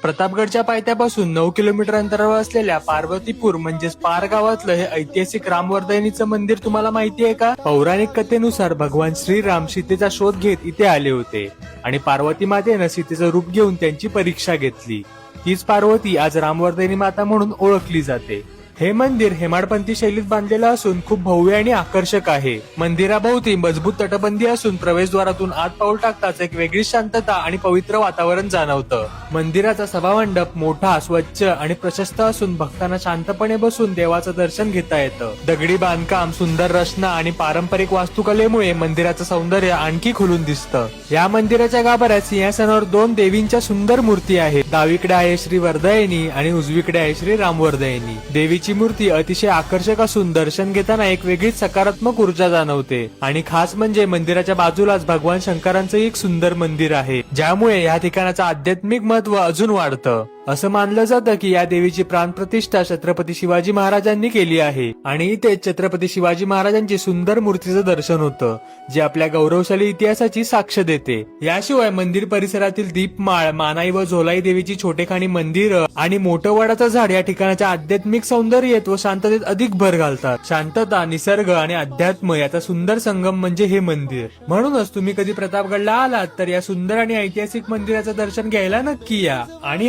प्रतापगडच्या पायथ्यापासून 9 किलोमीटर अंतरावर असलेल्या पार्वतीपूर म्हणजेच पार गावातलं हे ऐतिहासिक रामवर्धनीचं मंदिर तुम्हाला माहिती आहे का? पौराणिक कथेनुसार भगवान श्रीराम सीतेचा शोध घेत इथे आले होते आणि पार्वती मातेनं सीतेचं रूप घेऊन त्यांची परीक्षा घेतली. तीच पार्वती आज रामवर्धनी माता म्हणून ओळखली जाते. हे मंदिर हेमाडपंथी शैलीत बांधलेलं असून खूप भव्य आणि आकर्षक आहे. मंदिराभोवती मजबूत तटबंदी असून प्रवेशद्वारातून आत पाऊल टाकताच एक वेगळी शांतता आणि पवित्र वातावरण जाणवतं. मंदिराचा सभामंडप मोठा, स्वच्छ आणि प्रशस्त असून भक्तांना शांतपणे बसून देवाचं दर्शन घेता येतं. दगडी बांधकाम, सुंदर रचना आणि पारंपरिक वास्तुकलेमुळे मंदिराचं सौंदर्य आणखी खुलून दिसतं. या मंदिराच्या गाभाऱ्यात सिंहासनावर 2 देवींच्या सुंदर मूर्ती आहेत. डावीकडे आहे श्री वर्धयनी आणि उजवीकडे आहे श्री रामवर्धयनी. देवीची मूर्ती अतिशय आकर्षक असून दर्शन घेताना एक वेगळीच सकारात्मक ऊर्जा जाणवते. आणि खास म्हणजे मंदिराच्या बाजूलाच भगवान शंकरांचं एक सुंदर मंदिर आहे, ज्यामुळे या ठिकाणाचं आध्यात्मिक महत्व अजून वाढतं. असं मानलं जातं की या देवीची प्राणप्रतिष्ठा छत्रपती शिवाजी महाराजांनी केली आहे आणि इथेच छत्रपती शिवाजी महाराजांची सुंदर मूर्तीचं दर्शन होतं, जे आपल्या गौरवशाली इतिहासाची साक्ष देते. याशिवाय मंदिर परिसरातील दीपमाळ, मानाई व झोलाई देवीची छोटेखानी मंदिरं आणि मोठं वडाचं झाड या ठिकाणाच्या आध्यात्मिक सौंदर्य व शांततेत अधिक भर घालतात. शांतता, निसर्ग आणि अध्यात्म याचा सुंदर संगम म्हणजे हे मंदिर. म्हणूनच तुम्ही कधी प्रतापगडला आलात तर या सुंदर आणि ऐतिहासिक मंदिराचं दर्शन घ्यायला नक्की या. आणि